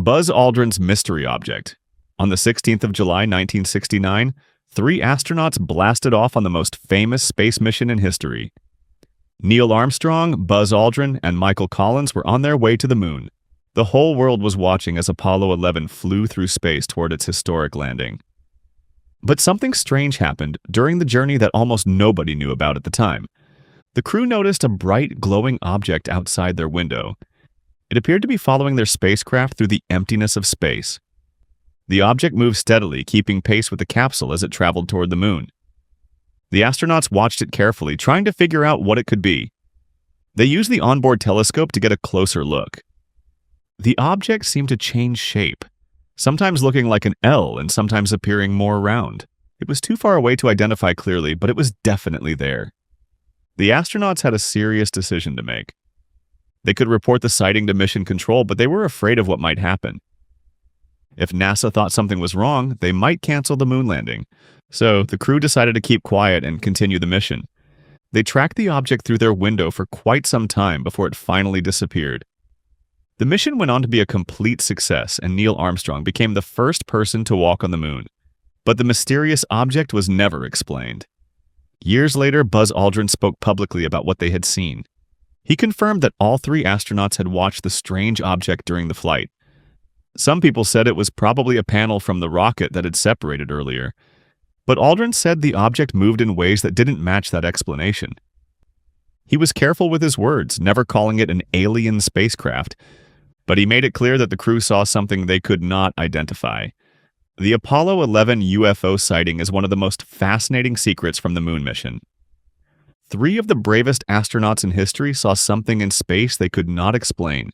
Buzz Aldrin's mystery object. On the 16th of July, 1969, 3 astronauts blasted off on the most famous space mission in history. Neil Armstrong, Buzz Aldrin, and Michael Collins were on their way to the moon. The whole world was watching as Apollo 11 flew through space toward its historic landing. But something strange happened during the journey that almost nobody knew about at the time. The crew noticed a bright, glowing object outside their window. It appeared to be following their spacecraft through the emptiness of space. The object moved steadily, keeping pace with the capsule as it traveled toward the moon. The astronauts watched it carefully, trying to figure out what it could be. They used the onboard telescope to get a closer look. The object seemed to change shape, sometimes looking like an L and sometimes appearing more round. It was too far away to identify clearly, but it was definitely there. The astronauts had a serious decision to make. They could report the sighting to mission control, but they were afraid of what might happen. If NASA thought something was wrong, they might cancel the moon landing. So the crew decided to keep quiet and continue the mission. They tracked the object through their window for quite some time before it finally disappeared. The mission went on to be a complete success, and Neil Armstrong became the first person to walk on the moon. But the mysterious object was never explained. Years later, Buzz Aldrin spoke publicly about what they had seen. He confirmed that all 3 astronauts had watched the strange object during the flight. Some people said it was probably a panel from the rocket that had separated earlier, but Aldrin said the object moved in ways that didn't match that explanation. He was careful with his words, never calling it an alien spacecraft, but he made it clear that the crew saw something they could not identify. The Apollo 11 UFO sighting is one of the most fascinating secrets from the moon mission. 3 of the bravest astronauts in history saw something in space they could not explain,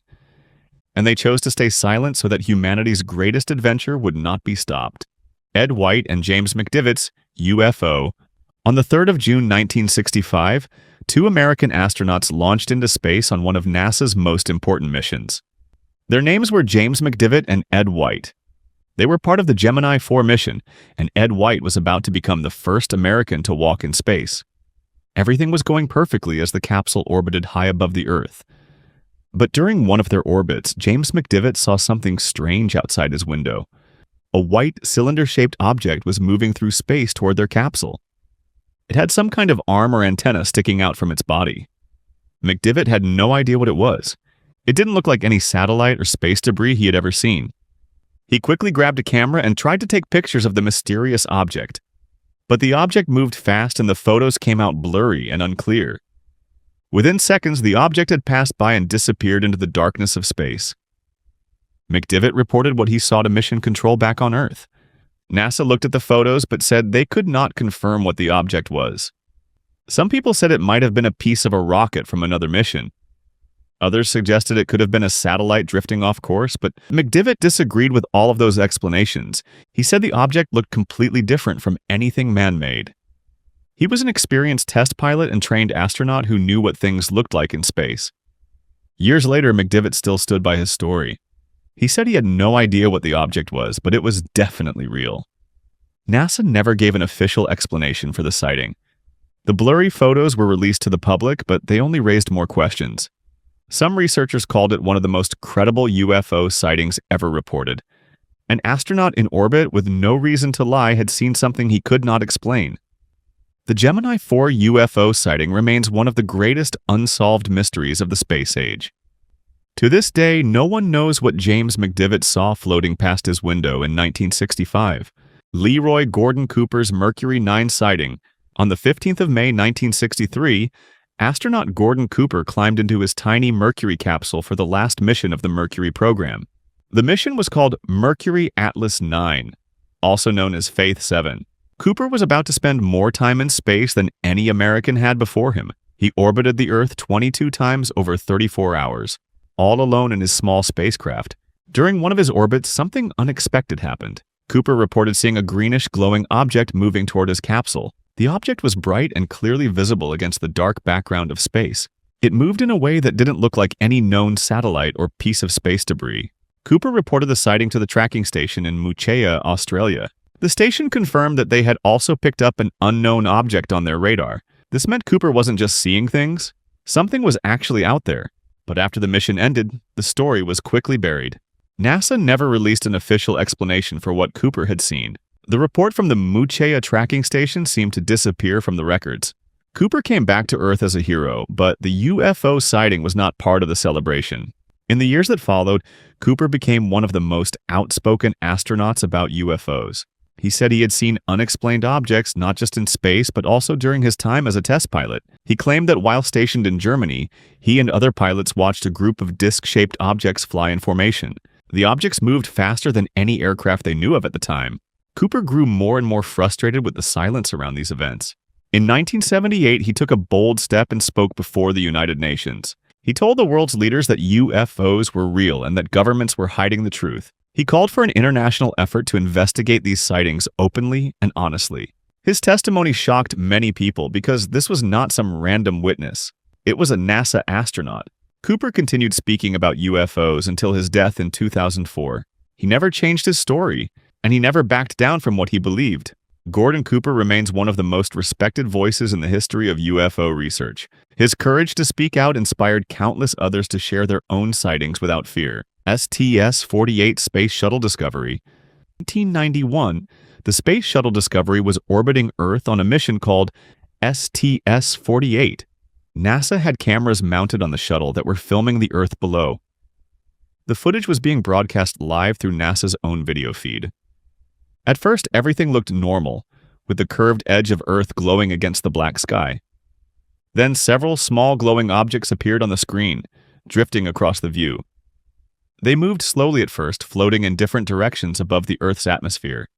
and they chose to stay silent so that humanity's greatest adventure would not be stopped. Ed White and James McDivitt's UFO. On the 3rd of June 1965, 2 American astronauts launched into space on one of NASA's most important missions. Their names were James McDivitt and Ed White. They were part of the Gemini 4 mission, and Ed White was about to become the first American to walk in space. Everything was going perfectly as the capsule orbited high above the Earth. But during one of their orbits, James McDivitt saw something strange outside his window. A white, cylinder-shaped object was moving through space toward their capsule. It had some kind of arm or antenna sticking out from its body. McDivitt had no idea what it was. It didn't look like any satellite or space debris he had ever seen. He quickly grabbed a camera and tried to take pictures of the mysterious object. But the object moved fast and the photos came out blurry and unclear. Within seconds, the object had passed by and disappeared into the darkness of space. McDivitt reported what he saw to mission control back on Earth. NASA looked at the photos but said they could not confirm what the object was. Some people said it might have been a piece of a rocket from another mission. Others suggested it could have been a satellite drifting off course, but McDivitt disagreed with all of those explanations. He said the object looked completely different from anything man-made. He was an experienced test pilot and trained astronaut who knew what things looked like in space. Years later, McDivitt still stood by his story. He said he had no idea what the object was, but it was definitely real. NASA never gave an official explanation for the sighting. The blurry photos were released to the public, but they only raised more questions. Some researchers called it one of the most credible UFO sightings ever reported. An astronaut in orbit with no reason to lie had seen something he could not explain. The Gemini 4 UFO sighting remains one of the greatest unsolved mysteries of the space age. To this day, no one knows what James McDivitt saw floating past his window in 1965. Leroy Gordon Cooper's Mercury 9 sighting. On the 15th of May 1963, astronaut Gordon Cooper climbed into his tiny Mercury capsule for the last mission of the Mercury program. The mission was called Mercury Atlas 9, also known as Faith 7. Cooper was about to spend more time in space than any American had before him. He orbited the Earth 22 times over 34 hours, all alone in his small spacecraft. During one of his orbits, something unexpected happened. Cooper reported seeing a greenish glowing object moving toward his capsule. The object was bright and clearly visible against the dark background of space. It moved in a way that didn't look like any known satellite or piece of space debris. Cooper reported the sighting to the tracking station in Moochea, Australia. The station confirmed that they had also picked up an unknown object on their radar. This meant Cooper wasn't just seeing things. Something was actually out there. But after the mission ended, the story was quickly buried. NASA never released an official explanation for what Cooper had seen. The report from the Muchea tracking station seemed to disappear from the records. Cooper came back to Earth as a hero, but the UFO sighting was not part of the celebration. In the years that followed, Cooper became one of the most outspoken astronauts about UFOs. He said he had seen unexplained objects not just in space but also during his time as a test pilot. He claimed that while stationed in Germany, he and other pilots watched a group of disc-shaped objects fly in formation. The objects moved faster than any aircraft they knew of at the time. Cooper grew more and more frustrated with the silence around these events. In 1978, he took a bold step and spoke before the United Nations. He told the world's leaders that UFOs were real and that governments were hiding the truth. He called for an international effort to investigate these sightings openly and honestly. His testimony shocked many people because this was not some random witness. It was a NASA astronaut. Cooper continued speaking about UFOs until his death in 2004. He never changed his story, and he never backed down from what he believed. Gordon Cooper remains one of the most respected voices in the history of UFO research. His courage to speak out inspired countless others to share their own sightings without fear. STS-48 Space Shuttle Discovery. In 1991, the Space Shuttle Discovery was orbiting Earth on a mission called STS-48. NASA had cameras mounted on the shuttle that were filming the Earth below. The footage was being broadcast live through NASA's own video feed. At first, everything looked normal, with the curved edge of Earth glowing against the black sky. Then several small glowing objects appeared on the screen, drifting across the view. They moved slowly at first, floating in different directions above the Earth's atmosphere.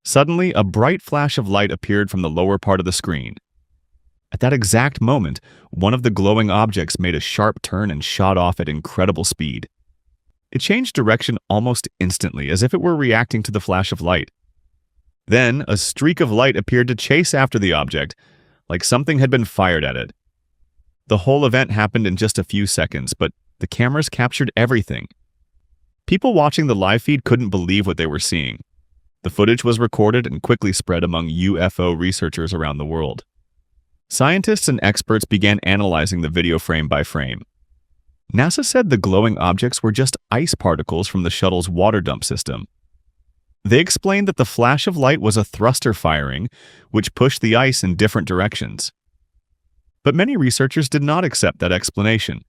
Suddenly, a bright flash of light appeared from the lower part of the screen. At that exact moment, one of the glowing objects made a sharp turn and shot off at incredible speed. It changed direction almost instantly, as if it were reacting to the flash of light. Then, a streak of light appeared to chase after the object, like something had been fired at it. The whole event happened in just a few seconds, but the cameras captured everything. People watching the live feed couldn't believe what they were seeing. The footage was recorded and quickly spread among UFO researchers around the world. Scientists and experts began analyzing the video frame by frame. NASA said the glowing objects were just ice particles from the shuttle's water dump system. They explained that the flash of light was a thruster firing, which pushed the ice in different directions. But many researchers did not accept that explanation.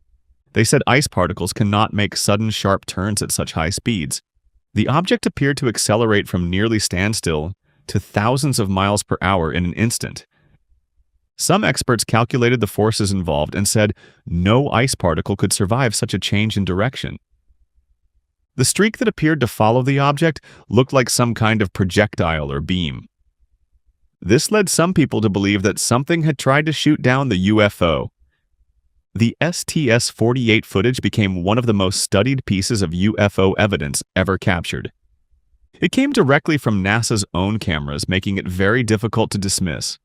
They said ice particles cannot make sudden sharp turns at such high speeds. The object appeared to accelerate from nearly standstill to thousands of miles per hour in an instant. Some experts calculated the forces involved and said no ice particle could survive such a change in direction. The streak that appeared to follow the object looked like some kind of projectile or beam. This led some people to believe that something had tried to shoot down the UFO. The STS-48 footage became one of the most studied pieces of UFO evidence ever captured. It came directly from NASA's own cameras, making it very difficult to dismiss.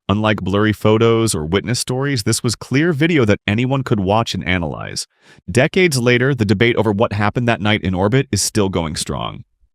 Unlike blurry photos or witness stories, this was clear video that anyone could watch and analyze. Decades later, the debate over what happened that night in orbit is still going strong.